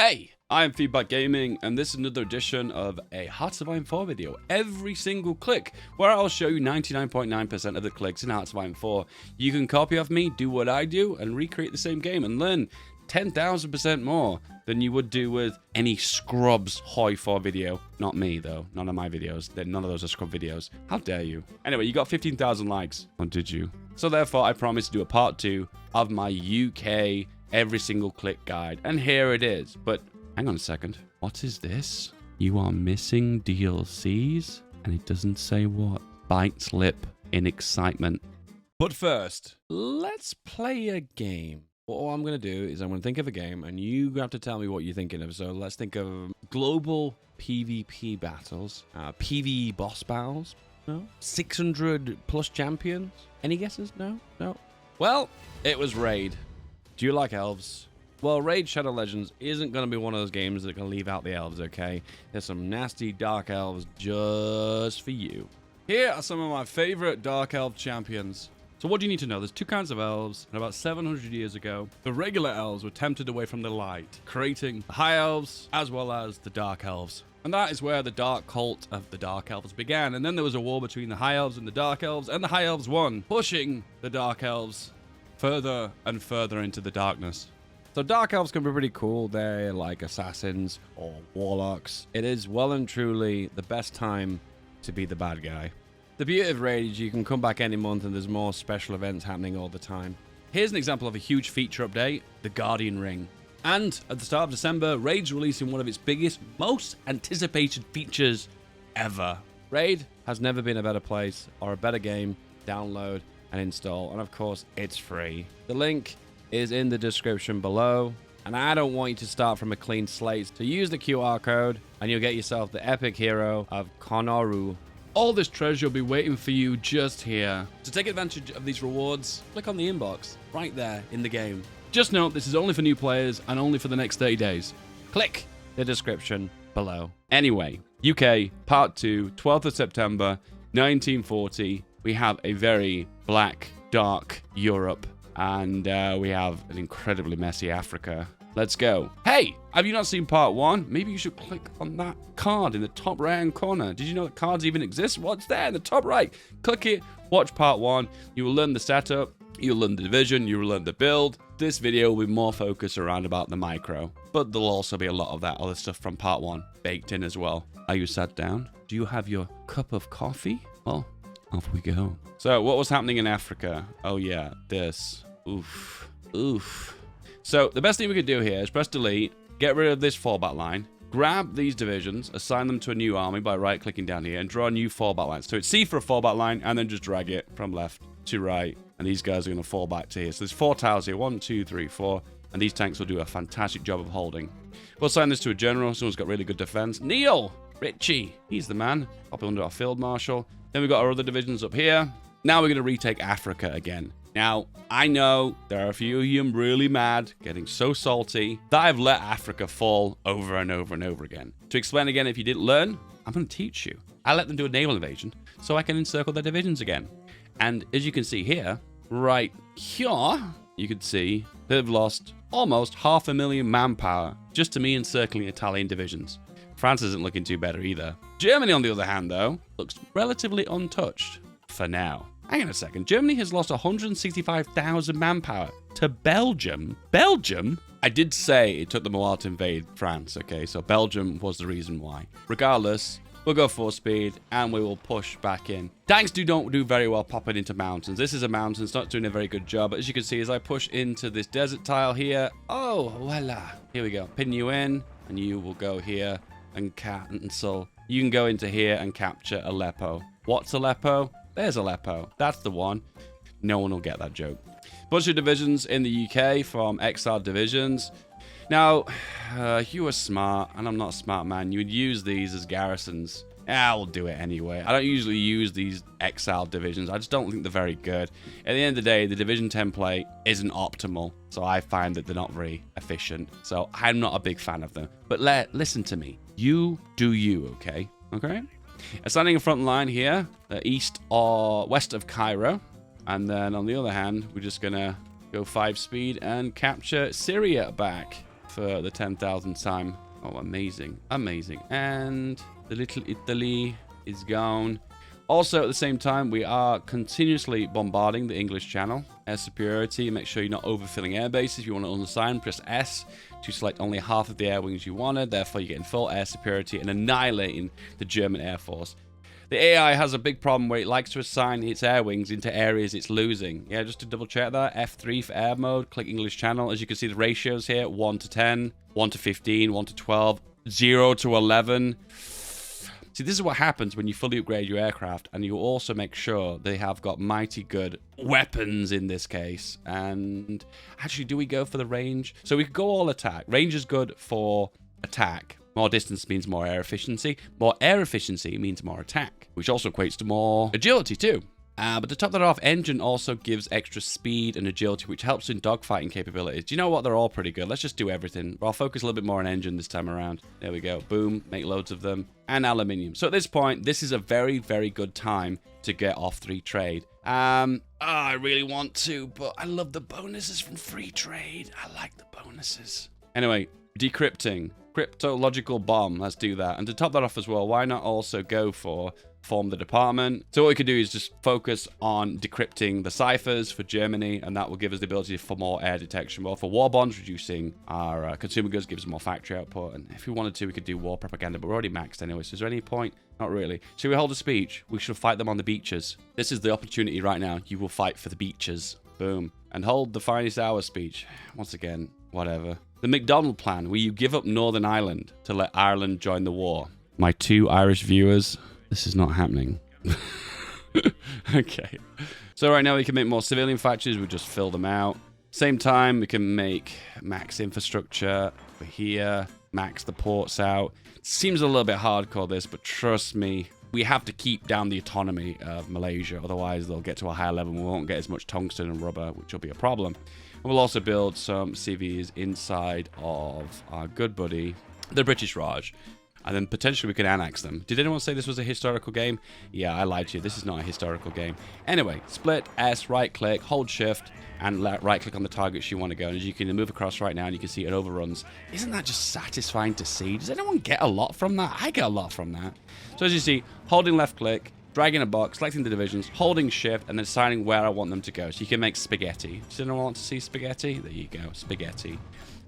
Hey, I'm FeedBackGaming, and this is another edition of a Hearts of Iron 4 video. Every single click, where I'll show you 99.9% of the clicks in Hearts of Iron 4. You can copy off me, do what I do, and recreate the same game, and learn 10,000% more than you would do with any Scrubs hoi4 video. Not me, though. None of my videos. None of those are Scrub videos. How dare you? Anyway, you got 15,000 likes. Or did you? So therefore, I promise to do a part 2 of my UK every single click guide. And here it is. But hang on a second. What is this? You are missing DLCs? And it doesn't say what. Bites lip in excitement. But first, let's play a game. What I'm going to do is I'm going to think of a game, and you have to tell me what you're thinking of. So let's think of global PvP battles, PvE boss battles, no? 600 plus champions. Any guesses? No? No? Well, it was Raid. Do you like elves? Well, Raid Shadow Legends isn't going to be one of those games that can leave out the elves, okay? There's some nasty dark elves just for you. Here are some of my favorite dark elf champions. So what do you need to know? There's two kinds of elves, and about 700 years ago, the regular elves were tempted away from the light, creating the high elves as well as the dark elves. And that is where the dark cult of the dark elves began. And then there was a war between the high elves and the dark elves, and the high elves won, pushing the dark elves further and further into the darkness. So dark elves can be pretty cool. They're like assassins or warlocks. It is well and truly the best time to be the bad guy. The beauty of Raid is you can come back any month and there's more special events happening all the time. Here's an example of a huge feature update, the Guardian Ring. And at the start of December, Raid's releasing one of its biggest, most anticipated features ever. Raid has never been a better place or a better game. Download and install, and of course, it's free. The link is in the description below, and I don't want you to start from a clean slate, so use the QR code, and you'll get yourself the epic hero of Konoru. All this treasure will be waiting for you just here. To take advantage of these rewards, click on the inbox, right there in the game. Just note, this is only for new players, and only for the next 30 days. Click the description below. Anyway, UK, Part 2, 12th of September, 1940. We have a very black, dark Europe, and we have an incredibly messy Africa. Let's go. Hey, have you not seen part 1? Maybe you should click on that card in the top right-hand corner. Did you know that cards even exist? What's there in the top right? Click it, watch part 1. You will learn the setup, you'll learn the division, you will learn the build. This video will be more focused around about the micro, but there'll also be a lot of that other stuff from part 1 baked in as well. Are you sat down? Do you have your cup of coffee? Well, off we go. So what was happening in Africa? Oh yeah, this. Oof. Oof. So the best thing we could do here is press delete, get rid of this fallback line, grab these divisions, assign them to a new army by right-clicking down here, and draw a new fallback line. So it's C for a fallback line, and then just drag it from left to right, and these guys are going to fall back to here. So there's 4 towers here, 1, 2, 3, 4, and these tanks will do a fantastic job of holding. We'll assign this to a general, someone's got really good defense. Neil! Richie, he's the man. Pop under our field marshal. Then we've got our other divisions up here. Now we're going to retake Africa again. Now, I know there are a few of you really mad, getting so salty, that I've let Africa fall over and over and over again. To explain again, if you didn't learn, I'm going to teach you. I let them do a naval invasion so I can encircle their divisions again. And as you can see here, right here, you can see they've lost almost 500,000 manpower just to me encircling Italian divisions. France isn't looking too better either. Germany, on the other hand, though, looks relatively untouched for now. Hang on a second. Germany has lost 165,000 manpower to Belgium. Belgium? I did say it took them a while to invade France, okay? So Belgium was the reason why. Regardless, we'll go full speed and we will push back in. Tanks don't do very well popping into mountains. This is a mountain. It's not doing a very good job. But as you can see, as I push into this desert tile here, oh, voila. Here we go. Pin you in and you will go here and cancel. You can go into here and capture Aleppo. What's Aleppo? There's Aleppo. That's the one. No one will get that joke. Bunch of divisions in the UK from exiled divisions. Now, you were smart, and I'm not a smart man. You would use these as garrisons. I'll do it anyway. I don't usually use these exiled divisions. I just don't think they're very good. At the end of the day, the division template isn't optimal, so I find that they're not very efficient. So I'm not a big fan of them. But listen to me. You do you, okay? Okay? Assigning a front line here, east or west of Cairo. And then on the other hand, we're just going to go 5 speed and capture Syria back. for the 10,000th time. Oh, amazing. Amazing. And the little Italy is gone. Also, at the same time, we are continuously bombarding the English Channel. Air superiority, make sure you're not overfilling air bases. If you want to unassign, press S to select only half of the air wings you wanted. Therefore, you're getting full air superiority and annihilating the German Air Force. The AI has a big problem where it likes to assign its air wings into areas it's losing. Yeah, just to double check that, F3 for air mode, click English Channel. As you can see, the ratios here, 1 to 10, 1 to 15, 1 to 12, 0 to 11. See, this is what happens when you fully upgrade your aircraft, and you also make sure they have got mighty good weapons in this case. And actually, do we go for the range? So we could go all attack. Range is good for attack. More distance means more air efficiency. More air efficiency means more attack, which also equates to more agility too. But to top that off, engine also gives extra speed and agility, which helps in dogfighting capabilities. Do you know what? They're all pretty good. Let's just do everything. I'll focus a little bit more on engine this time around. There we go. Boom. Make loads of them. And aluminium. So at this point, this is a very, very good time to get off free trade. I really want to, but I love the bonuses from free trade. I like the bonuses. Anyway, decrypting. Cryptological bomb. Let's do that. And to top that off as well, why not also go for form the department? So what we could do is just focus on decrypting the ciphers for Germany, and that will give us the ability for more air detection. Well, for war bonds, reducing our consumer goods gives us more factory output. And if we wanted to, we could do war propaganda, but we're already maxed anyway. So is there any point? Not really. Should we hold a speech? We should fight them on the beaches. This is the opportunity right now. You will fight for the beaches. Boom. And hold the finest hour speech. Once again, whatever. The McDonald plan, where you give up Northern Ireland to let Ireland join the war. My 2 Irish viewers, this is not happening. Okay. So right now we can make more civilian factories. We just fill them out. Same time, we can make max infrastructure for here. Max the ports out. Seems a little bit hardcore this, but trust me, we have to keep down the autonomy of Malaysia. Otherwise, they'll get to a higher level and we won't get as much tungsten and rubber, which will be a problem. And we'll also build some CVs inside of our good buddy, the British Raj. And then potentially we can annex them. Did anyone say this was a historical game? Yeah, I lied to you. This is not a historical game. Anyway, split, S, right-click, hold shift, and right-click on the targets you want to go. And as you can move across right now, and you can see it overruns. Isn't that just satisfying to see? Does anyone get a lot from that? I get a lot from that. So as you see, holding left-click, dragging a box, selecting the divisions, holding shift, and then deciding where I want them to go. So you can make spaghetti. Does anyone want to see spaghetti? There you go, spaghetti.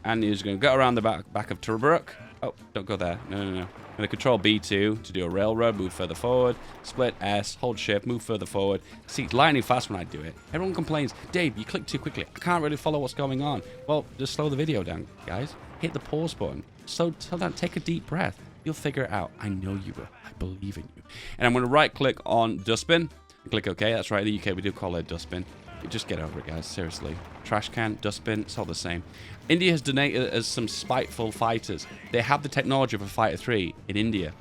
And you're just going to go around the back of Tobruk. Oh, don't go there. No. I'm going to control B2 to do a railroad, move further forward. Split S, hold shift, move further forward. See, it's lightning fast when I do it. Everyone complains, Dave, you click too quickly. I can't really follow what's going on. Well, just slow the video down, guys. Hit the pause button. Slow down, take a deep breath. You'll figure it out. I know you will. I believe in you. And I'm going to right click on dustbin and click OK. That's right, in the UK we do call it dustbin. Just get over it, guys. Seriously. Trash can, dustbin, it's all the same. India has donated us some spiteful fighters. They have the technology of a Fighter 3 in India.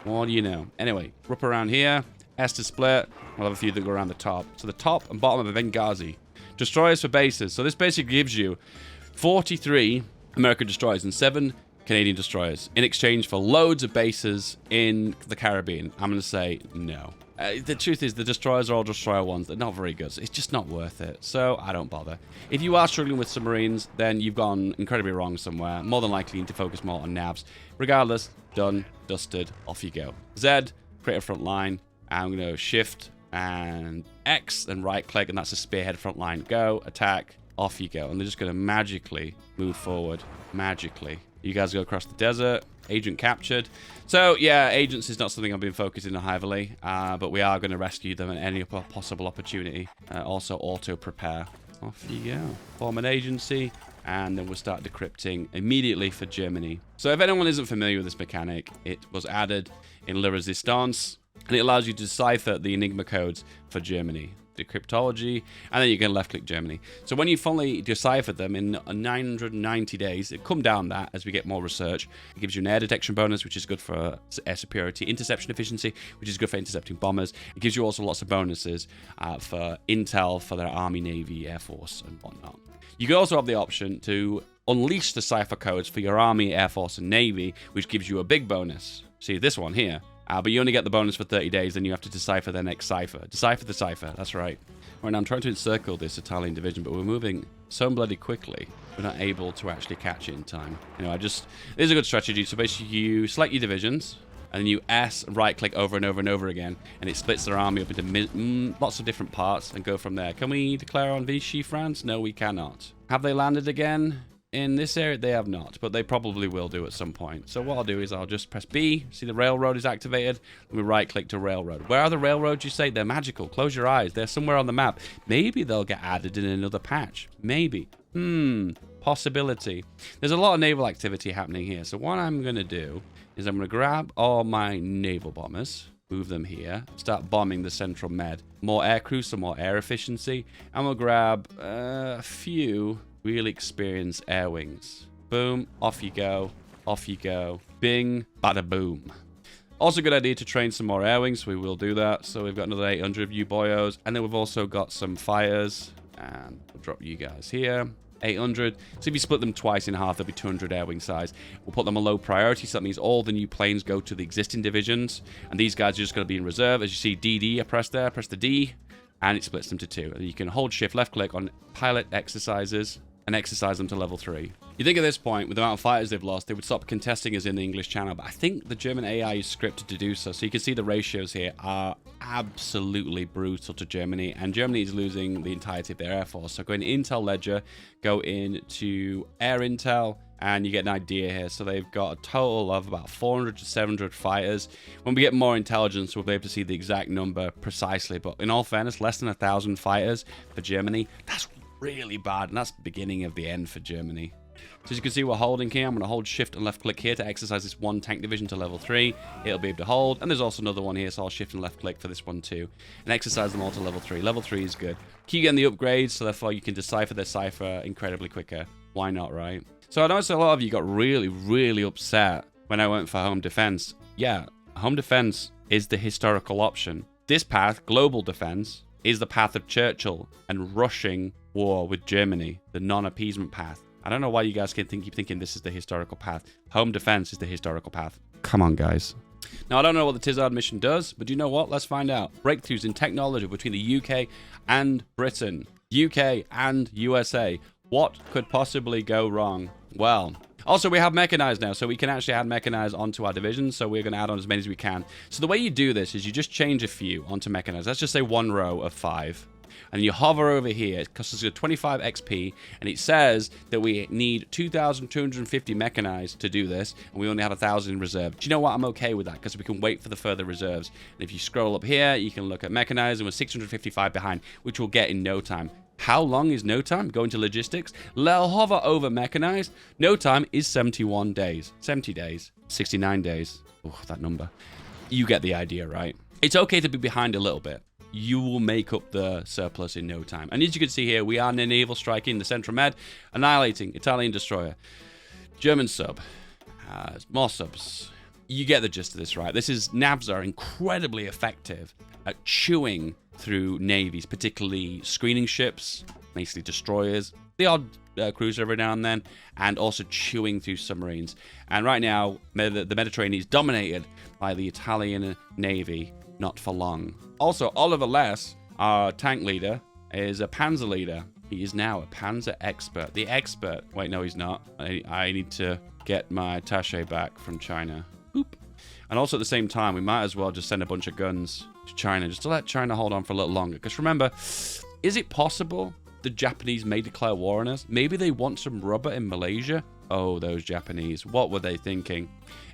What do you know? Anyway, up around here. S to split. We'll have a few that go around the top. So the top and bottom of Benghazi. Destroyers for bases. So this basically gives you 43 American destroyers and 7 Canadian destroyers in exchange for loads of bases in the Caribbean. I'm going to say no. The truth is, the destroyers are all destroyer ones. They're not very good. So it's just not worth it. So I don't bother. If you are struggling with submarines, then you've gone incredibly wrong somewhere. More than likely, you need to focus more on navs. Regardless, done, dusted, off you go. Z, create a front line. I'm going to shift and X and right click, and that's a spearhead front line. Go, attack, off you go. And they're just going to magically move forward. Magically. You guys go across the desert. Agent captured. So, yeah, agents is not something I've been focusing on heavily, but we are going to rescue them at any possible opportunity. Also, auto-prepare. Off you go. Form an agency, and then we'll start decrypting immediately for Germany. So, if anyone isn't familiar with this mechanic, it was added in Le Resistance, and it allows you to decipher the Enigma codes for Germany. Decryptology, and then you can left-click Germany. So when you finally decipher them in 990 days, it come down that as we get more research. It gives you an air detection bonus, which is good for air superiority, interception efficiency, which is good for intercepting bombers. It gives you also lots of bonuses for intel for their Army, Navy, Air Force, and whatnot. You can also have the option to unleash the cipher codes for your Army, Air Force, and Navy, which gives you a big bonus. See this one here. But you only get the bonus for 30 days, then you have to decipher their next cipher. Decipher the cipher, that's right. Right now, I'm trying to encircle this Italian division, but we're moving so bloody quickly, we're not able to actually catch it in time. You know, this is a good strategy. So basically, you select your divisions, and then you right-click over and over and over again, and it splits their army up into lots of different parts, and go from there. Can we declare on Vichy France? No, we cannot. Have they landed again? In this area, they have not, but they probably will do at some point. So what I'll do is I'll just press B. See the railroad is activated. Let me right-click to railroad. Where are the railroads, you say? They're magical. Close your eyes. They're somewhere on the map. Maybe they'll get added in another patch. Maybe. Possibility. There's a lot of naval activity happening here. So what I'm going to do is I'm going to grab all my naval bombers, move them here, start bombing the central med. More air crew, some more air efficiency. And we'll grab a few really experienced air wings. Boom, off you go, off you go. Bing, bada boom. Also, good idea to train some more air wings. We will do that. So we've got another 800 of you boyos, and then we've also got some fires, and we'll drop you guys here. 800. So if you split them twice in half, there'll be 200 air wing size. We'll put them on low priority, so that means all the new planes go to the existing divisions, and these guys are just going to be in reserve. As you see, DD, I press there, press the D, and it splits them to 2. And you can hold shift left click on pilot exercises and exercise them to level 3. You think at this point, with the amount of fighters they've lost, they would stop contesting us in the English channel, but I think the German AI is scripted to do so. So you can see the ratios here are absolutely brutal to Germany, and Germany is losing the entirety of their air force. So go in Intel Ledger, go into Air Intel, and you get an idea here. So they've got a total of about 400 to 700 fighters. When we get more intelligence, we'll be able to see the exact number precisely, but in all fairness, less than 1,000 fighters for Germany. That's really bad, and that's the beginning of the end for Germany. So as you can see, we're holding here. I'm going to hold shift and left click here to exercise this one tank division to level 3. It'll be able to hold, and there's also another one here, so I'll shift and left click for this one too, and exercise them all to level 3. Level 3 is good. Keep getting the upgrades, so therefore you can decipher their cipher incredibly quicker. Why not, right? So I noticed a lot of you got really upset when I went for home defense. Yeah, home defense is the historical option. This path, global defense, is the path of Churchill and rushing war with Germany, the non-appeasement path. I don't know why you guys keep thinking this is the historical path. Home defense is the historical path. Come on, guys. Now, I don't know what the Tizard mission does, but do you know what? Let's find out. Breakthroughs in technology between the UK and Britain. UK and USA. What could possibly go wrong? Well, also we have mechanized now, so we can actually add mechanized onto our divisions, so we're going to add on as many as we can. So the way you do this is you just change a few onto mechanized. Let's just say one row of 5. And you hover over here, it costs us 25 XP, and it says that we need 2,250 mechanized to do this, and we only have 1,000 in reserve. Do you know what? I'm okay with that, because we can wait for the further reserves. And if you scroll up here, you can look at mechanized, and we're 655 behind, which we'll get in no time. How long is no time? Go into logistics. I'll hover over mechanized. No time is 71 days. 70 days. 69 days. Oh, that number. You get the idea, right? It's okay to be behind a little bit. You will make up the surplus in no time. And as you can see here, we are naval striking the Central Med, annihilating Italian destroyer, German sub, more subs. You get the gist of this, right? Navs are incredibly effective at chewing through navies, particularly screening ships, basically destroyers, the odd cruiser every now and then, and also chewing through submarines. And right now, the Mediterranean is dominated by the Italian Navy. Not for long. Also, Oliver Less, our tank leader, is a panzer leader. He is now a panzer expert. The expert. Wait, no, he's not. I need to get my attaché back from China. Boop. And also at the same time, we might as well just send a bunch of guns to China, just to let China hold on for a little longer. Because remember, is it possible the Japanese may declare war on us? Maybe they want some rubber in Malaysia? Oh, those Japanese. What were they thinking?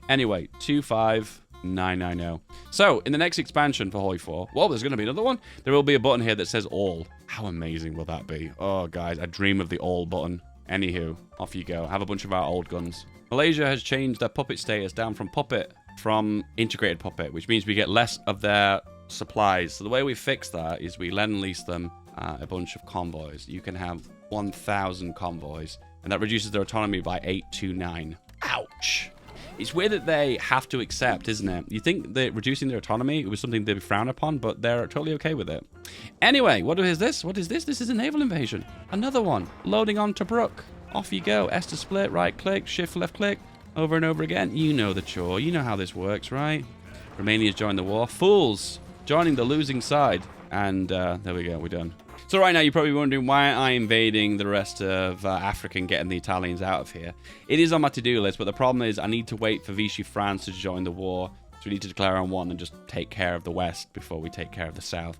Anyway, 25990. So, in the next expansion for hoi4, well, there's going to be another one. There will be a button here that says all. How amazing will that be? Oh, guys, I dream of the all button. Anywho, off you go. Have a bunch of our old guns. Malaysia has changed their puppet status down from integrated puppet, which means we get less of their supplies. So the way we fix that is we lend lease them a bunch of convoys. You can have 1,000 convoys, and that reduces their autonomy by 829. Ouch! It's weird that they have to accept, isn't it? You think that reducing their autonomy was something they'd be frowned upon, but they're totally okay with it. Anyway, what is this? What is this? This is a naval invasion. Another one. Loading on Tobruk. Off you go. S to split, right click, shift left click, over and over again. You know the chore. You know how this works, right? Romania's joined the war. Fools! Joining the losing side. And there we go, we're done. So right now you're probably wondering why I'm invading the rest of Africa and getting the Italians out of here. It is on my to-do list, but the problem is I need to wait for Vichy France to join the war. So we need to declare on one and just take care of the West before we take care of the South.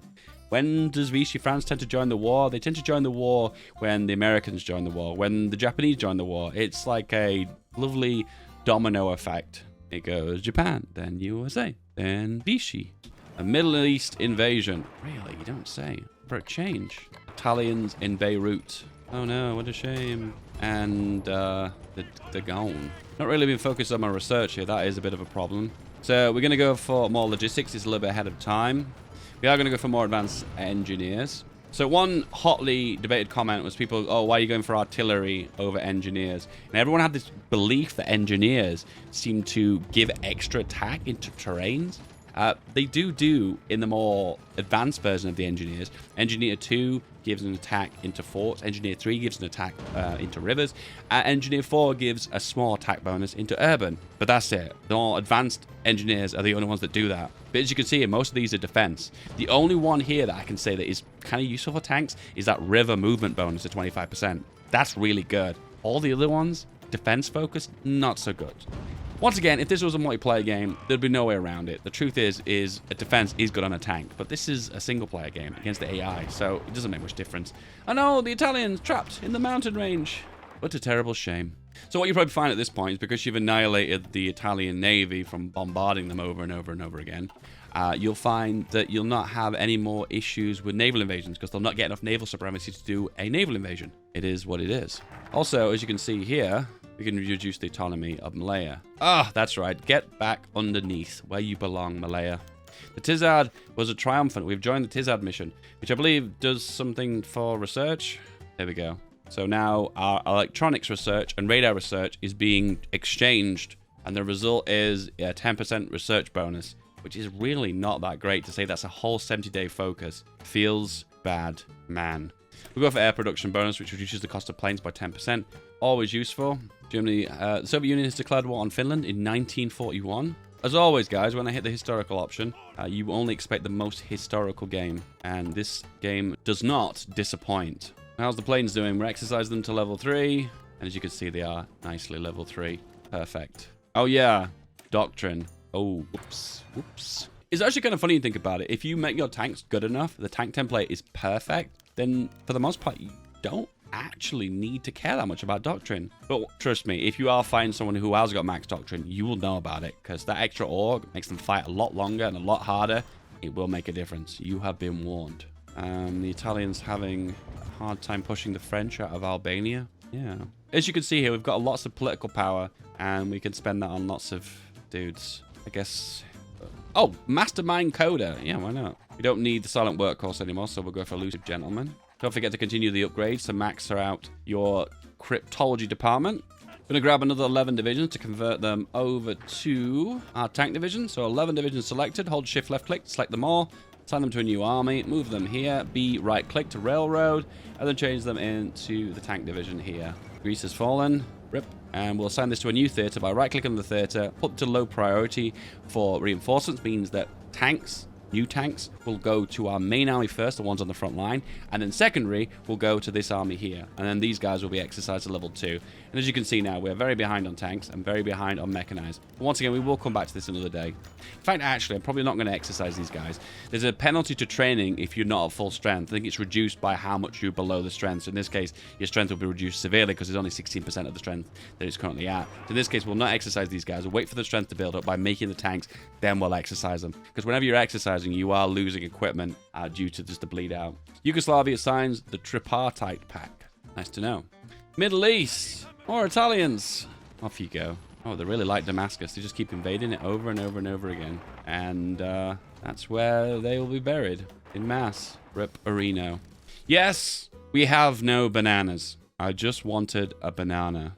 When does Vichy France tend to join the war? They tend to join the war when the Americans join the war, when the Japanese join the war. It's like a lovely domino effect. It goes Japan, then USA, then Vichy. A Middle East invasion. Really? You don't say. For a change. Italians in Beirut. Oh no, what a shame. And they're gone. Not really been focused on my research here. That is a bit of a problem. So we're going to go for more logistics. It's a little bit ahead of time. We are going to go for more advanced engineers. So one hotly debated comment was people, oh, why are you going for artillery over engineers? And everyone had this belief that engineers seem to give extra attack into terrains. They do in the more advanced version of the engineers. Engineer 2 gives an attack into forts. Engineer 3 gives an attack into rivers. Engineer 4 gives a small attack bonus into urban. But that's it. The more advanced engineers are the only ones that do that. But as you can see here, most of these are defense. The only one here that I can say that is kind of useful for tanks is that river movement bonus of 25%. That's really good. All the other ones, defense focused, not so good. Once again, if this was a multiplayer game, there'd be no way around it. The truth is a defense is good on a tank, but this is a single-player game against the AI, so it doesn't make much difference. I know, the Italians trapped in the mountain range. What a terrible shame. So what you probably find at this point is because you've annihilated the Italian Navy from bombarding them over and over and over again, you'll find that you'll not have any more issues with naval invasions because they'll not get enough naval supremacy to do a naval invasion. It is what it is. Also, as you can see here, we can reduce the autonomy of Malaya. Ah, that's right. Get back underneath where you belong, Malaya. The Tizad was a triumphant. We've joined the Tizad mission, which I believe does something for research. There we go. So now our electronics research and radar research is being exchanged, and the result is a 10% research bonus, which is really not that great to say that's a whole 70-day focus. Feels bad, man. We'll go for air production bonus, which reduces the cost of planes by 10%. Always useful. Germany, the Soviet Union has declared war on Finland in 1941. As always, guys, when I hit the historical option, you only expect the most historical game, and this game does not disappoint. How's the planes doing? We're exercising them to level 3, and as you can see, they are nicely level 3. Perfect. Oh yeah, doctrine. Oh, whoops, whoops. It's actually kind of funny to think about it. If you make your tanks good enough, the tank template is perfect, then for the most part, you don't actually need to care that much about doctrine. But trust me, if you are fighting someone who has got max doctrine, you will know about it, because that extra org makes them fight a lot longer and a lot harder. It will make a difference. You have been warned. The Italians having a hard time pushing the French out of Albania. Yeah. As you can see here, we've got lots of political power, and we can spend that on lots of dudes. I guess... Oh, Mastermind Coder. Yeah, why not? We don't need the Silent Workhorse anymore, so we'll go for Elusive Gentleman. Don't forget to continue the upgrades to max out your cryptology department. I'm going to grab another 11 divisions to convert them over to our tank division. So 11 divisions selected. Hold shift left click to select them all. Assign them to a new army. Move them here. B right click to railroad. And then change them into the tank division here. Greece has fallen. Rip. And we'll assign this to a new theater by right clicking on the theater. Put to low priority for reinforcements. Means that tanks... New tanks will go to our main army first, the ones on the front line, and then secondary will go to this army here. And then these guys will be exercised at level 2. And as you can see now, we're very behind on tanks and very behind on mechanized. But once again, we will come back to this another day. In fact, actually, I'm probably not going to exercise these guys. There's a penalty to training if you're not at full strength. I think it's reduced by how much you're below the strength. So in this case, your strength will be reduced severely because there's only 16% of the strength that it's currently at. So in this case, we'll not exercise these guys. We'll wait for the strength to build up by making the tanks, then we'll exercise them. Because whenever you're exercising, you are losing equipment due to just the bleed out. Yugoslavia signs the tripartite pact. Nice to know. Middle East. More Italians. Off you go. Oh, they really like Damascus. They just keep invading it over and over and over again. And that's where they will be buried. In mass. Rip Areno. Yes, we have no bananas. I just wanted a banana.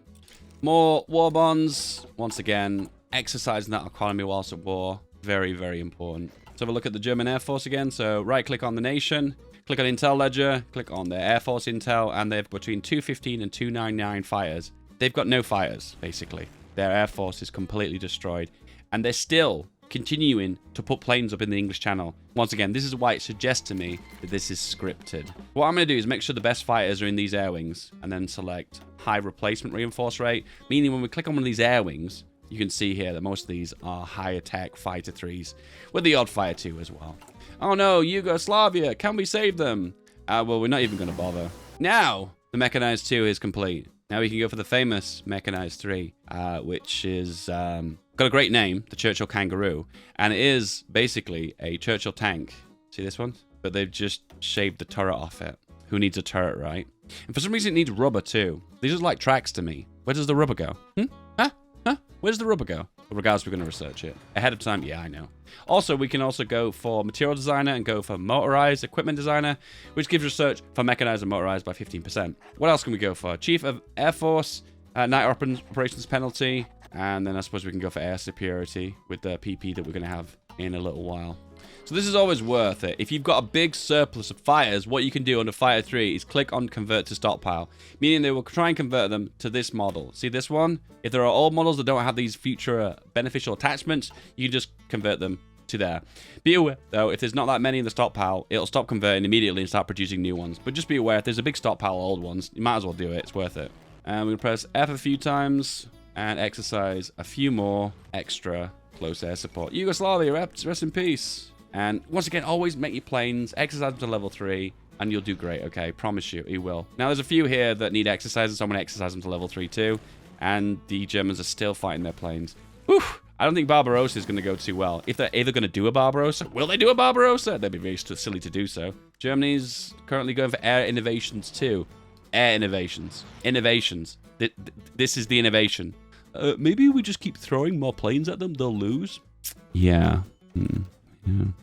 More war bonds. Once again, exercising that economy whilst at war. Very, very important. Let's have a look at the German Air Force again. So right click on the nation, click on Intel Ledger, click on their Air Force Intel, and they have between 215 and 299 fighters. They've got no fighters, basically. Their Air Force is completely destroyed. And they're still continuing to put planes up in the English Channel. Once again, this is why it suggests to me that this is scripted. What I'm going to do is make sure the best fighters are in these air wings, and then select high replacement reinforce rate, meaning when we click on one of these air wings, you can see here that most of these are higher tech fighter 3s, with the odd fighter 2 as well. Oh no, Yugoslavia, can we save them? Well, we're not even going to bother. Now, the Mechanized 2 is complete. Now we can go for the famous Mechanized 3, which is got a great name, the Churchill Kangaroo, and it is basically a Churchill tank. See this one? But they've just shaved the turret off it. Who needs a turret, right? And for some reason it needs rubber too. These are like tracks to me. Where does the rubber go? Huh? Where does the rubber go? Regardless, we're going to research it. Ahead of time, yeah, I know. Also, we can also go for material designer and go for motorized equipment designer, which gives research for mechanized and motorized by 15%. What else can we go for? Chief of Air Force, night operations penalty, and then I suppose we can go for air superiority with the PP that we're going to have in a little while. So this is always worth it. If you've got a big surplus of fighters, what you can do under Fighter 3 is click on Convert to Stockpile, meaning they will try and convert them to this model. See this one? If there are old models that don't have these future beneficial attachments, you can just convert them to there. Be aware, though, if there's not that many in the stockpile, it'll stop converting immediately and start producing new ones. But just be aware, if there's a big stockpile of old ones, you might as well do it. It's worth it. And we'll press F a few times and exercise a few more extra close air support. Yugoslavia, rest in peace. And once again, always make your planes, exercise them to level 3, and you'll do great, okay? Promise you, you will. Now, there's a few here that need exercises, so I'm going to exercise them to level 3 too. And the Germans are still fighting their planes. Whew! I don't think Barbarossa is going to go too well. If they're either going to do a Barbarossa, will they do a Barbarossa? They'd be very silly to do so. Germany's currently going for air innovations too. Air innovations. Innovations. This is the innovation. Maybe we just keep throwing more planes at them, they'll lose? Yeah.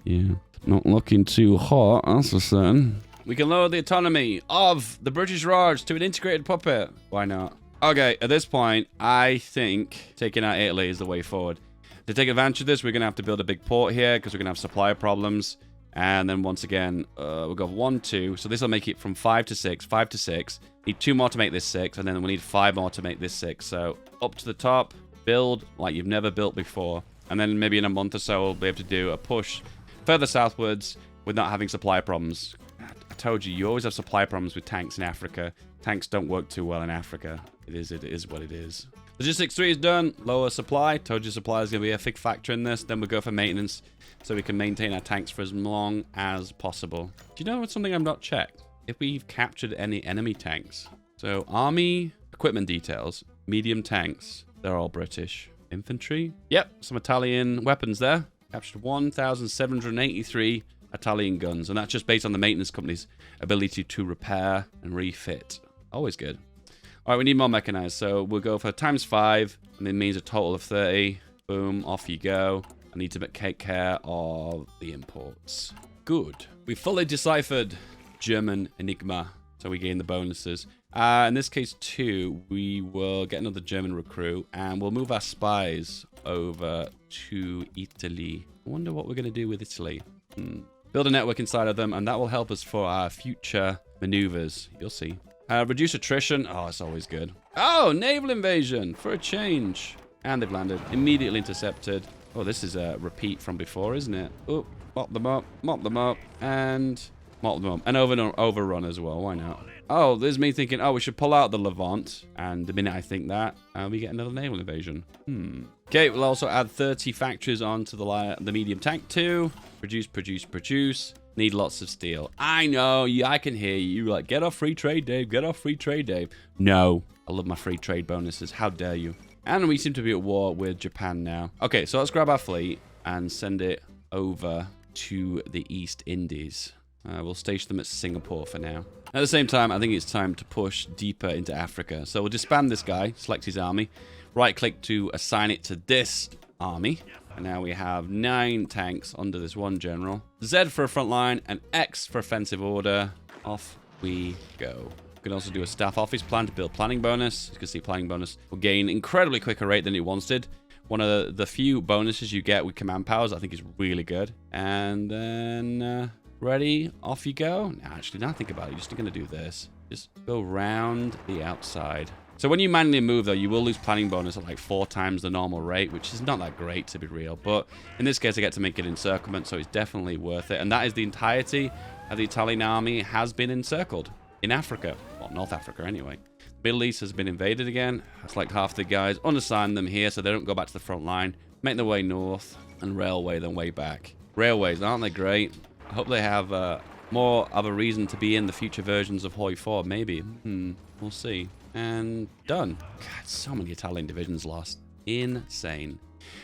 Yeah. Not looking too hot, that's for certain. We can lower the autonomy of the British Raj to an integrated puppet. Why not? Okay, at this point, I think taking out Italy is the way forward. To take advantage of this, we're going to have to build a big port here because we're going to have supply problems. And then once again, we'll go 1, 2. So this will make it from 5 to 6, 5 to 6. Need 2 more to make this 6, and then we'll need 5 more to make this 6. So up to the top, build like you've never built before. And then maybe in a month or so, we'll be able to do a push further southwards with not having supply problems. I told you, you always have supply problems with tanks in Africa. Tanks don't work too well in Africa. It is what it is. Logistics 3 is done. Lower supply. Told you supply is going to be a big factor in this. Then we'll go for maintenance so we can maintain our tanks for as long as possible. Do you know what's something I've not checked? If we've captured any enemy tanks. So army equipment details, medium tanks, they're all British. Infantry. Yep, some Italian weapons there. Captured 1,783 Italian guns, and that's just based on the maintenance company's ability to repair and refit. Always good. All right, we need more mechanized, so we'll go for ×5, and it means a total of 30. Boom, off you go. I need to take care of the imports. Good. We fully deciphered German Enigma, so we gain the bonuses. In this case, too, we will get another German recruit, and we'll move our spies over to Italy. I wonder what we're going to do with Italy. Build a network inside of them, and that will help us for our future maneuvers. You'll see. Reduce attrition. Oh, it's always good. Oh, Naval Invasion for a change. And they've landed. Immediately intercepted. Oh, this is a repeat from before, isn't it? Oh, mop them up, and mop them up. And overrun as well. Why not? Oh, there's me thinking, oh, we should pull out the Levant. And the minute I think that, we get another naval invasion. Okay, we'll also add 30 factories onto the medium tank too. Produce. Need lots of steel. I know, I can hear you. You're like, get off free trade, Dave. Get off free trade, Dave. No, I love my free trade bonuses. How dare you? And we seem to be at war with Japan now. Okay, so let's grab our fleet and send it over to the East Indies. We'll station them at Singapore for now. At the same time, I think it's time to push deeper into Africa. So we'll disband this guy, select his army, right-click to assign it to this army. And now we have 9 tanks under this one general. Z for a front line and X for offensive order. Off we go. We can also do a staff office plan to build planning bonus. You can see planning bonus will gain incredibly quicker rate than it once did. One of the few bonuses you get with command powers I think is really good. And then ready, off you go. Now, actually, now think about it. You're just going to do this. Just go round the outside. So when you manually move, though, you will lose planning bonus at like 4 times the normal rate, which is not that great, to be real. But in this case, I get to make an encirclement, so it's definitely worth it. And that is the entirety of the Italian army has been encircled in Africa. Well, North Africa, anyway. Middle East has been invaded again. That's like half the guys. Unassign them here so they don't go back to the front line. Make their way north and railway them way back. Railways, aren't they great? I hope they have more of a reason to be in the future versions of hoi4. Maybe. We'll see. And done. God, so many Italian divisions lost. Insane.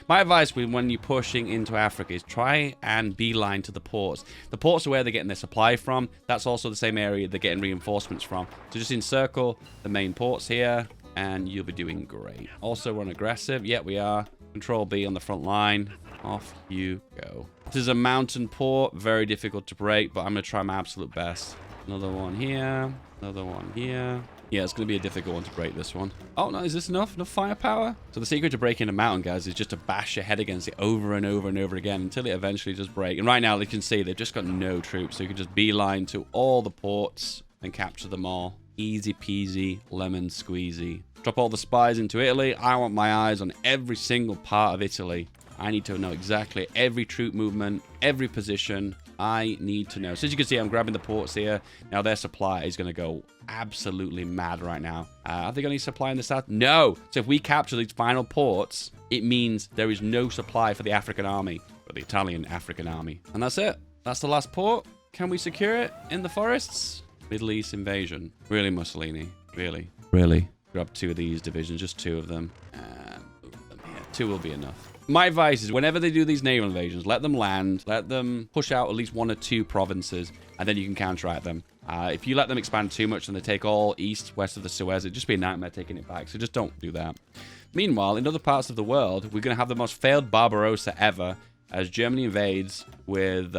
My advice when you're pushing into Africa is try and beeline to the ports. The ports are where they're getting their supply from. That's also the same area they're getting reinforcements from. So just encircle the main ports here, and you'll be doing great. Also, run aggressive. Yeah, we are. Control B on the front line. Off you go. This is a mountain port. Very difficult to break, but I'm going to try my absolute best. Another one here. Another one here. Yeah, it's going to be a difficult one to break, this one. Oh, no, is this enough? Enough firepower? So the secret to breaking a mountain, guys, is just to bash your head against it over and over and over again until it eventually does break. And right now, you can see they've just got no troops. So you can just beeline to all the ports and capture them all. Easy peasy, lemon squeezy. Drop all the spies into Italy. I want my eyes on every single part of Italy. I need to know exactly every troop movement, every position. I need to know. So as you can see, I'm grabbing the ports here. Now their supply is going to go absolutely mad right now. Have they got any supply in the south? No. So if we capture these final ports, it means there is no supply for the African army, or the Italian African army. And that's it. That's the last port. Can we secure it in the forests? Middle East invasion. Really, Mussolini? Really? Really? Grab 2 of these divisions, just 2 of them. And move them here. 2 will be enough. My advice is whenever they do these naval invasions, let them land, let them push out at least 1 or 2 provinces, and then you can counteract them. If you let them expand too much and they take all east, west of the Suez, it'd just be a nightmare taking it back, so just don't do that. Meanwhile, in other parts of the world, we're going to have the most failed Barbarossa ever as Germany invades with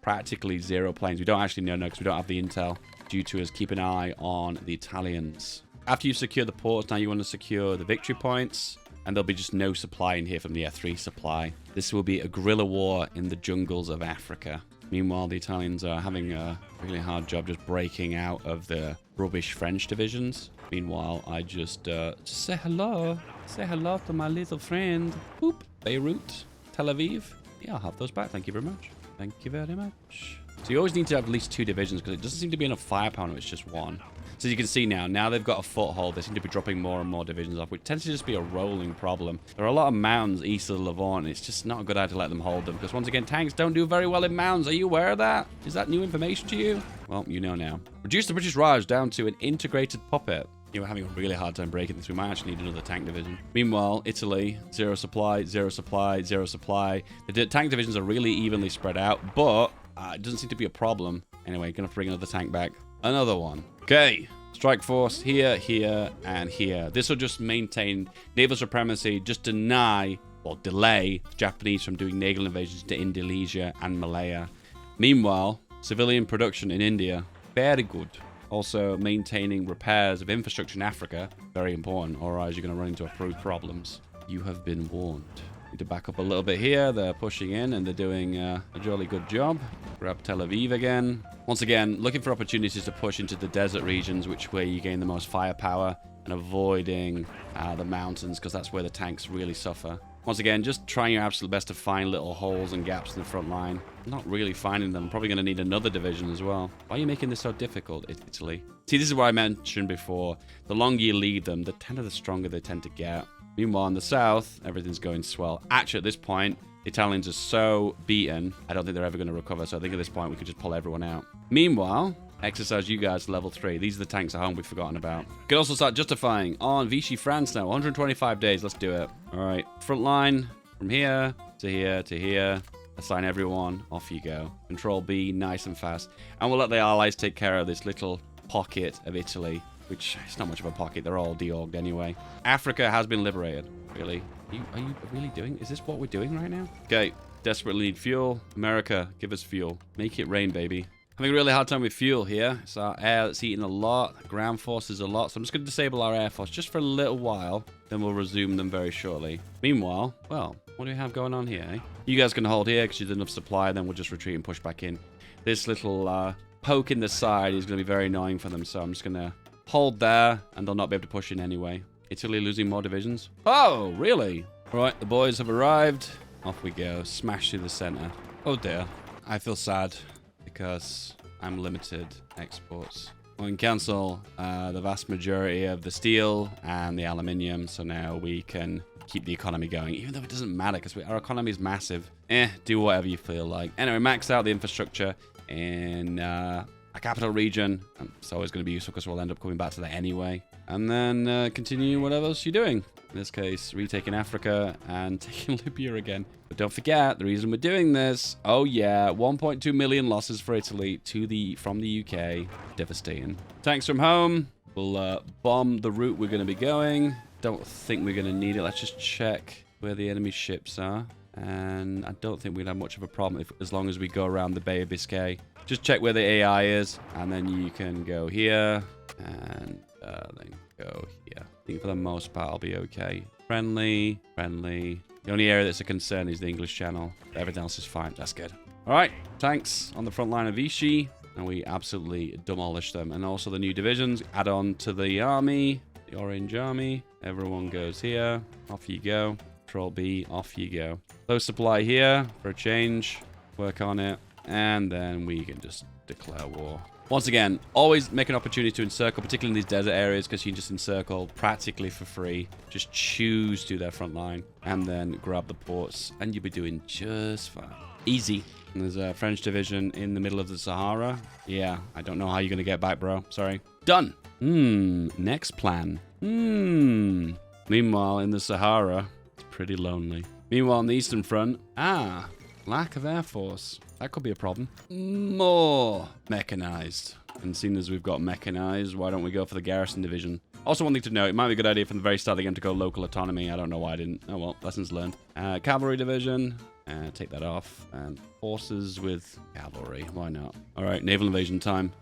practically 0 planes. We don't actually know because we don't have the intel due to us keeping an eye on the Italians. After you've secured the ports, now you want to secure the victory points. And there'll be just no supply in here from the F3 supply. This will be a guerrilla war in the jungles of Africa. Meanwhile, the Italians are having a really hard job just breaking out of the rubbish French divisions. Meanwhile, I just say hello. Say hello to my little friend. Boop. Beirut. Tel Aviv. Yeah, I'll have those back. Thank you very much. Thank you very much. So you always need to have at least 2 divisions because it doesn't seem to be enough firepower when it's just 1. So as you can see now they've got a foothold. They seem to be dropping more and more divisions off, which tends to just be a rolling problem. There are a lot of mountains east of the Levant, and it's just not a good idea to let them hold them, because once again, tanks don't do very well in mountains. Are you aware of that? Is that new information to you? Well, you know now. Reduce the British Raj down to an integrated puppet. You know, we're having a really hard time breaking this. We might actually need another tank division. Meanwhile, Italy, 0 supply, 0 supply, 0 supply. The tank divisions are really evenly spread out, but it doesn't seem to be a problem. Anyway, gonna bring another tank back. Another one. Okay. Strike force here, here, and here. This will just maintain naval supremacy, just deny, or delay, the Japanese from doing naval invasions to Indonesia and Malaya. Meanwhile, civilian production in India, very good. Also, maintaining repairs of infrastructure in Africa, very important, otherwise you're going to run into approved problems. You have been warned. Need to back up a little bit here. They're pushing in and they're doing a jolly good job. Grab Tel Aviv again. Once again, looking for opportunities to push into the desert regions, which way you gain the most firepower, and avoiding the mountains, because that's where the tanks really suffer. Once again, just trying your absolute best to find little holes and gaps in the front line. Not really finding them. Probably going to need another division as well. Why are you making this so difficult, Italy? See, this is what I mentioned before. The longer you lead them, the stronger they tend to get. Meanwhile, in the south, everything's going swell. Actually, at this point, the Italians are so beaten, I don't think they're ever going to recover. So I think at this point, we could just pull everyone out. Meanwhile, exercise you guys to level 3. These are the tanks at home we've forgotten about. You can also start justifying on Vichy France now. 125 days. Let's do it. All right. Front line from here to here to here. Assign everyone. Off you go. Control B. Nice and fast. And we'll let the Allies take care of this little pocket of Italy, which is not much of a pocket. They're all deorged anyway. Africa has been liberated. Really? Are you really doing? Is this what we're doing right now? Okay. Desperately need fuel. America, give us fuel. Make it rain, baby. Having a really hard time with fuel here. It's our air that's eating a lot. Ground forces a lot. So I'm just going to disable our air force just for a little while. Then we'll resume them very shortly. Meanwhile, well, what do we have going on here, eh? You guys can hold here because you have enough supply. Then we'll just retreat and push back in. This little poke in the side is going to be very annoying for them. So I'm just going to hold there, and they'll not be able to push in anyway. Italy losing more divisions. Oh, really? All right, the boys have arrived. Off we go. Smash through the center. Oh, dear. I feel sad because I'm limited exports. We can cancel the vast majority of the steel and the aluminium, so now we can keep the economy going, even though it doesn't matter because our economy is massive. Do whatever you feel like. Anyway, max out the infrastructure in a capital region. It's always going to be useful because we'll end up coming back to that anyway. And then continue whatever else you're doing. In this case, retaking Africa and taking Libya again. But don't forget, the reason we're doing this, oh yeah, 1.2 million losses for Italy from the UK. Devastating. Tanks from home. We'll bomb the route we're going to be going. Don't think we're going to need it. Let's just check where the enemy ships are. And I don't think we'd have much of a problem as long as we go around the Bay of Biscay. Just check where the AI is, and then you can go here, and then go here. I think for the most part, I'll be okay. Friendly, friendly. The only area that's a concern is the English Channel. Everything else is fine. That's good. All right, tanks on the front line of Vichy, and we absolutely demolish them. And also the new divisions add on to the army, the Orange Army. Everyone goes here. Off you go. Control B, off you go. Low supply here for a change. Work on it. And then we can just declare war. Once again, always make an opportunity to encircle, particularly in these desert areas, because you can just encircle practically for free. Just choose to their front line and then grab the ports, and you'll be doing just fine. Easy. And there's a French division in the middle of the Sahara. Yeah, I don't know how you're going to get back, bro. Sorry. Done. Next plan. Meanwhile, in the Sahara, it's pretty lonely. Meanwhile, on the Eastern Front, lack of air force. That could be a problem. More mechanized. And seeing as we've got mechanized, why don't we go for the garrison division? Also, one thing to note, it might be a good idea from the very start of the game to go local autonomy. I don't know why I didn't. Oh, well, lessons learned. Cavalry division. Take that off. And forces with cavalry. Why not? All right, naval invasion time.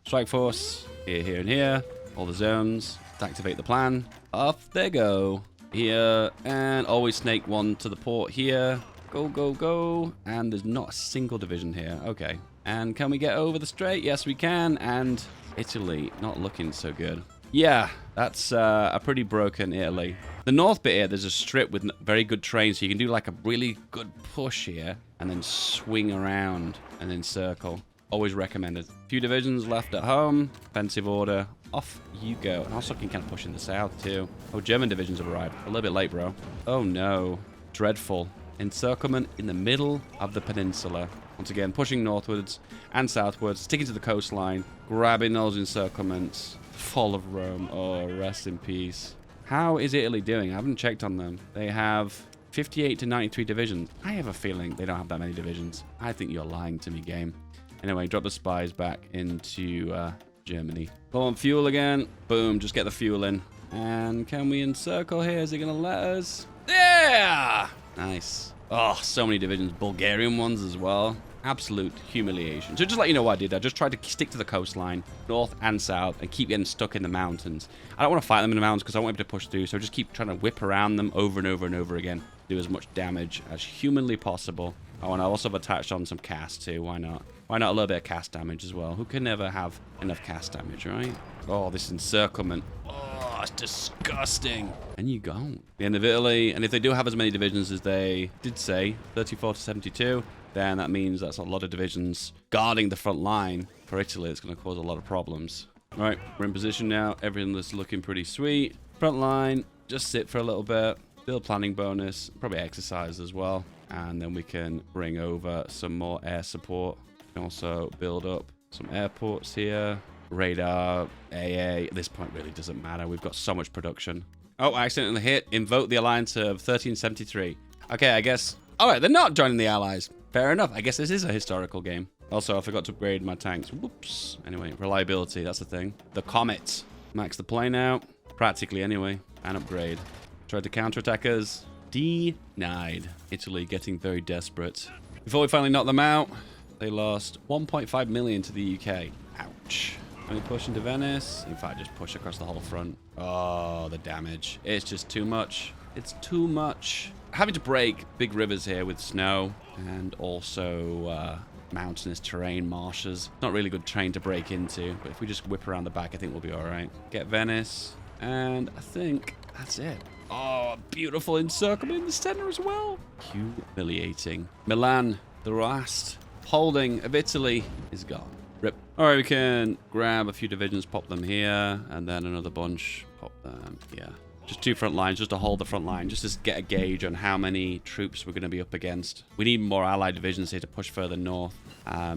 Strike force. Here, and here. All the zones. Let's activate the plan. Off they go. Here. And always snake one to the port here. Go, go, go. And there's not a single division here. Okay. And can we get over the strait? Yes, we can. And Italy, not looking so good. Yeah, that's a pretty broken Italy. The north bit here, there's a strip with very good trains, so you can do like a really good push here and then swing around and then circle. Always recommended. A few divisions left at home. Offensive order. Off you go. And also can kind of push in the south too. Oh, German divisions have arrived. A little bit late, bro. Oh no. Dreadful. Encirclement in the middle of the peninsula. Once again, pushing northwards and southwards, sticking to the coastline, grabbing those encirclements. Fall of Rome. Oh, rest in peace. How is Italy doing? I haven't checked on them. They have 58 to 93 divisions. I have a feeling they don't have that many divisions. I think you're lying to me, game. Anyway, drop the spies back into Germany. Go on fuel again. Boom, just get the fuel in. And can we encircle here? Is it going to let us? Yeah! Nice. Oh, so many divisions. Bulgarian ones as well. Absolute humiliation. So just let you know what I did. I just tried to stick to the coastline, north and south, and keep getting stuck in the mountains. I don't want to fight them in the mountains because I want them to push through, so just keep trying to whip around them over and over and over again. Do as much damage as humanly possible. Oh, and I also have attached on some cast too. Why not? Why not a little bit of cast damage as well? Who can never have enough cast damage, right? Oh, this encirclement. Oh, it's disgusting. And you go. The end of Italy. And if they do have as many divisions as they did say, 34 to 72, then that means that's a lot of divisions guarding the front line for Italy. It's going to cause a lot of problems. All right, we're in position now. Everything is looking pretty sweet. Front line, just sit for a little bit. Build planning bonus, probably exercise as well. And then we can bring over some more air support. We can also build up some airports here. Radar, AA. At this point, really doesn't matter. We've got so much production. Oh, I accidentally hit invoke the alliance of 1373. Okay, I guess. All right, they're not joining the allies. Fair enough. I guess this is a historical game. Also, I forgot to upgrade my tanks. Whoops. Anyway, reliability, that's the thing. The Comet. Max the plane out. Practically, anyway. And upgrade. Tried to counterattack us. Denied. Italy getting very desperate. Before we finally knock them out, they lost 1.5 million to the UK. Ouch. Only push into Venice. In fact, just push across the whole front. Oh, the damage. It's just too much. It's too much. Having to break big rivers here with snow and also mountainous terrain, marshes. Not really good terrain to break into, but if we just whip around the back, I think we'll be all right. Get Venice, and I think that's it. Oh, beautiful encirclement in the center as well. Humiliating. Milan, the last holding of Italy, is gone. Rip. All right, we can grab a few divisions, pop them here, and then another bunch, pop them here. Just 2 front lines, just to hold the front line, just to get a gauge on how many troops we're going to be up against. We need more allied divisions here to push further north,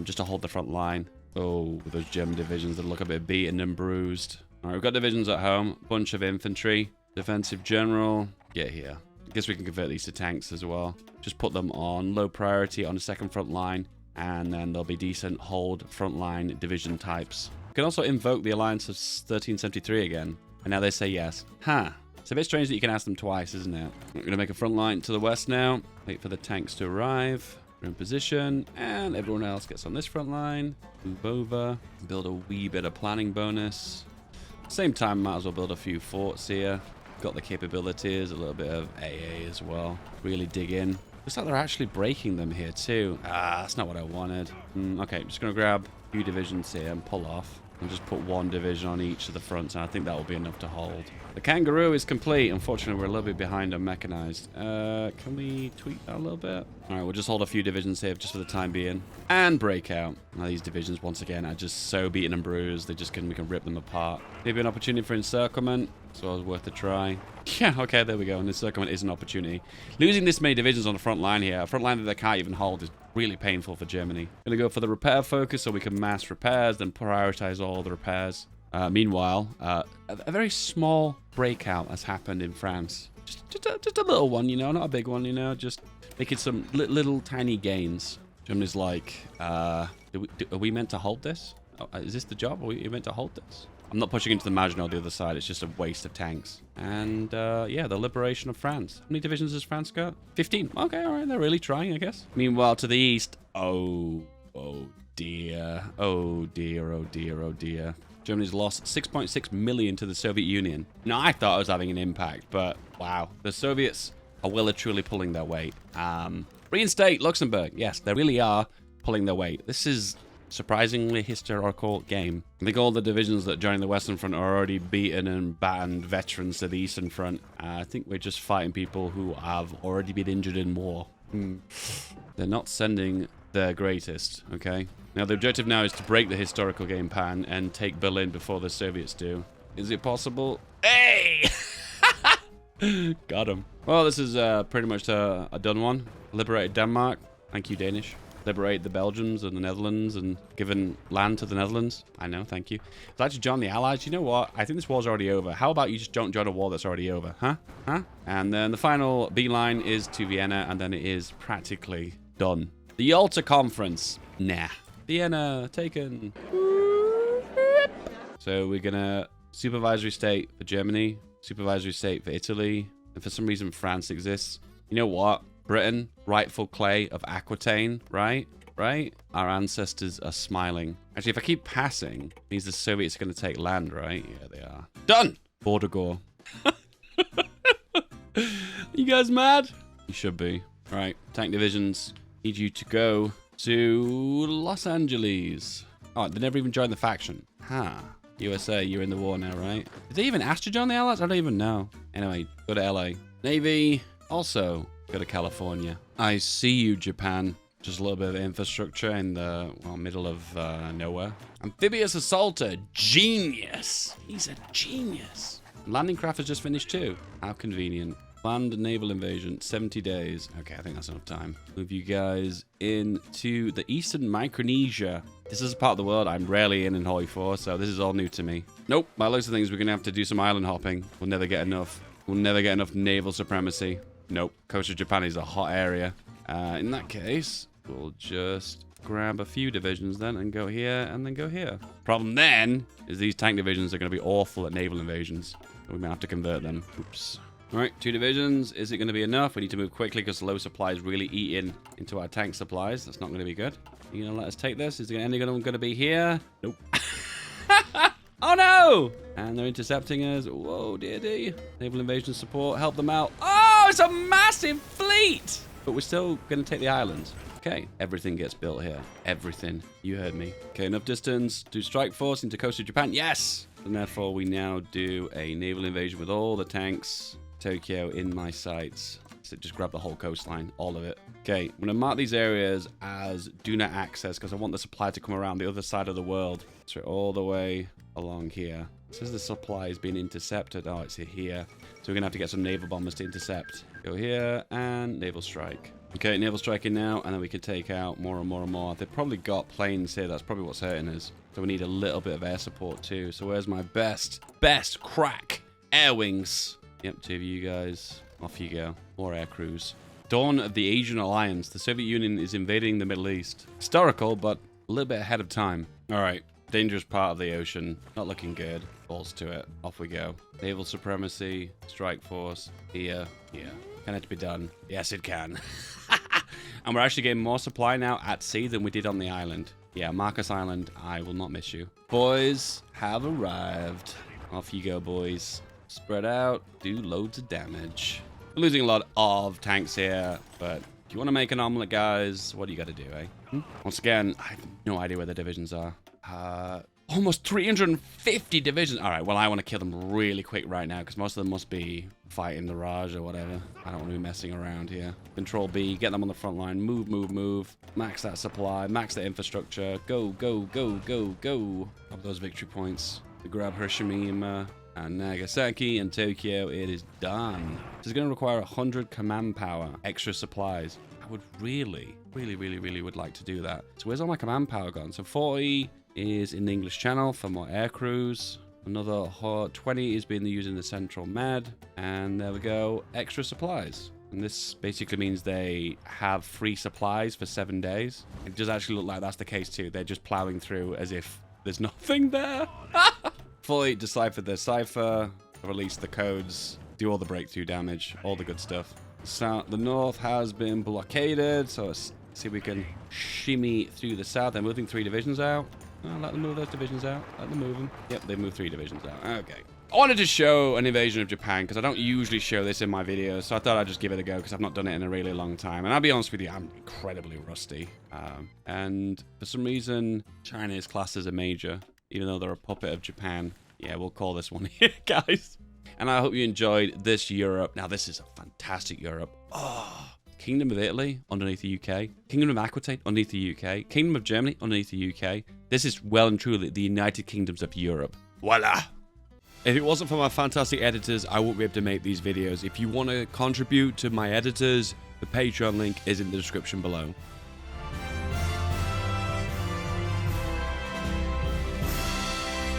just to hold the front line. Oh, those German divisions that look a bit beaten and bruised. All right, we've got divisions at home, bunch of infantry. Defensive general, get here. I guess we can convert these to tanks as well. Just put them on low priority on the second front line, and then there'll be decent hold frontline division types. We can also invoke the Alliance of 1373 again, and now they say yes. Huh. It's a bit strange that you can ask them twice, isn't it? We're going to make a front line to the west now. Wait for the tanks to arrive. We're in position, and everyone else gets on this front line. Move over, build a wee bit of planning bonus. Same time, might as well build a few forts here. Got the capabilities, a little bit of AA as well. Really dig in. Looks like they're actually breaking them here too. Ah, that's not what I wanted. Okay, I'm just going to grab a few divisions here and pull off. And just put 1 division on each of the fronts, and I think that will be enough to hold. The Kangaroo is complete. Unfortunately, we're a little bit behind on mechanized. Can we tweak that a little bit? All right, we'll just hold a few divisions here just for the time being. And break out. Now, these divisions, once again, are just so beaten and bruised. We can rip them apart. Maybe an opportunity for encirclement. So it was worth a try. Yeah, okay, there we go. And encirclement is an opportunity. Losing this many divisions on the front line here, a front line that they can't even hold, is really painful for Germany. Gonna go for the repair focus so we can mass repairs, then prioritize all the repairs. Meanwhile, a very small breakout has happened in France. Just a little one, you know, not a big one, you know, just making some little tiny gains. Germany's like, are we meant to hold this? Oh, is this the job? Are we meant to hold this? I'm not pushing into the Maginot the other side. It's just a waste of tanks. And, yeah, the liberation of France. How many divisions has France got? 15. Okay, all right. They're really trying, I guess. Meanwhile, to the east. Oh dear. Oh, dear, oh, dear, oh, dear. Germany's lost 6.6 million to the Soviet Union. Now, I thought I was having an impact, but wow. The Soviets are well and truly pulling their weight. Reinstate Luxembourg. Yes, they really are pulling their weight. This is surprisingly historical game. I think all the divisions that join the Western Front are already beaten and battened veterans to the Eastern Front. I think we're just fighting people who have already been injured in war. They're not sending their greatest, okay? Now the objective now is to break the historical game pan and take Berlin before the Soviets do. Is it possible? Hey! Got him. Well, this is pretty much a done one. Liberated Denmark. Thank you, Danish. Liberate the Belgians and the Netherlands and given land to the Netherlands. I know, thank you. I'd like to join the Allies. You know what? I think this war's already over. How about you just don't join a war that's already over? Huh? And then the final beeline is to Vienna, and then it is practically done. The Yalta Conference. Nah. Vienna taken. So we're gonna supervisory state for Germany, supervisory state for Italy, and for some reason France exists. You know what? Britain, rightful clay of Aquitaine, right? Right? Our ancestors are smiling. Actually, if I keep passing, it means the Soviets are going to take land, right? Yeah, they are. Done! Border gore. You guys mad? You should be. All right, tank divisions. Need you to go to Los Angeles. Oh, they never even joined the faction. Huh. USA, you're in the war now, right? Did they even ask to join the Allies? I don't even know. Anyway, go to LA. Navy, also go to California. I see you, Japan. Just a little bit of infrastructure in the middle of nowhere. Amphibious assaulter, genius. He's a genius. Landing craft has just finished too. How convenient. Planned naval invasion, 70 days. Okay, I think that's enough time. Move you guys into the Eastern Micronesia. This is a part of the world I'm rarely in hoi4, so this is all new to me. Nope, by looks of things, we're gonna have to do some island hopping. We'll never get enough. We'll never get enough naval supremacy. Nope, coast of Japan is a hot area. In that case, we'll just grab a few divisions then and go here and then go here. Problem then is these tank divisions are going to be awful at naval invasions. We might have to convert them. Oops. All right, 2 divisions. Is it going to be enough? We need to move quickly because low supplies really eat into our tank supplies. That's not going to be good. Are you going to let us take this? Is any of them going to be here? Nope. Oh no! And they're intercepting us. Whoa, dear. Naval invasion support. Help them out. Oh, it's a massive fleet! But we're still going to take the islands. Okay, everything gets built here. Everything. You heard me. Okay, enough distance to strike force into coastal Japan. Yes! And therefore, we now do a naval invasion with all the tanks. Tokyo in my sights. So just grab the whole coastline, all of it. Okay, I'm going to mark these areas as do not access because I want the supply to come around the other side of the world. So all the way along here. It says the supply is being intercepted. Oh, it's here. So we're going to have to get some naval bombers to intercept. Go here and naval strike. Okay, naval striking now, and then we can take out more and more and more. They've probably got planes here. That's probably what's hurting us. So we need a little bit of air support too. So where's my best crack? Air wings. Yep, 2 of you guys. Off you go. More air crews. Dawn of the Asian Alliance. The Soviet Union is invading the Middle East. Historical, but a little bit ahead of time. All right. Dangerous part of the ocean. Not looking good. Balls to it. Off we go. Naval supremacy. Strike force. Here. Here. Can it be done? Yes, it can. And we're actually getting more supply now at sea than we did on the island. Yeah, Marcus Island, I will not miss you. Boys have arrived. Off you go, boys. Spread out. Do loads of damage. We're losing a lot of tanks here, but if you want to make an omelet, guys, what do you got to do, eh? Once again, I have no idea where the divisions are. Almost 350 divisions. All right, well, I want to kill them really quick right now because most of them must be fighting the Raj or whatever. I don't want to be messing around here. Control B, get them on the front line. Move, move, move. Max that supply, max the infrastructure. Go, go, go, go, go. Have those victory points to grab Hiroshima and Nagasaki and Tokyo. It is done. This is going to require 100 command power, extra supplies. I would really would like to do that. So where's all my command power gone? So 40 is in the English Channel for more air crews. Another 20 is being used in the Central Med. And there we go. Extra supplies. And this basically means they have free supplies for 7 days. It does actually look like that's the case too. They're just plowing through as if there's nothing there. Fully deciphered their cipher. Release the codes. Do all the breakthrough damage. All the good stuff. The north has been blockaded. So let's see if we can shimmy through the south. They're moving 3 divisions out. Oh, let them move those divisions out. Let them move them. Yep, they moved 3 divisions out. Okay. I wanted to show an invasion of Japan because I don't usually show this in my videos, so I thought I'd just give it a go because I've not done it in a really long time. And I'll be honest with you, I'm incredibly rusty. And for some reason, China is classed as a major, even though they're a puppet of Japan. Yeah, we'll call this one here, guys. And I hope you enjoyed this Europe. Now, this is a fantastic Europe. Oh. Kingdom of Italy underneath the UK, Kingdom of Aquitaine underneath the UK, Kingdom of Germany underneath the UK. This is well and truly the United Kingdoms of Europe. Voila! If it wasn't for my fantastic editors, I wouldn't be able to make these videos. If you want to contribute to my editors, the Patreon link is in the description below.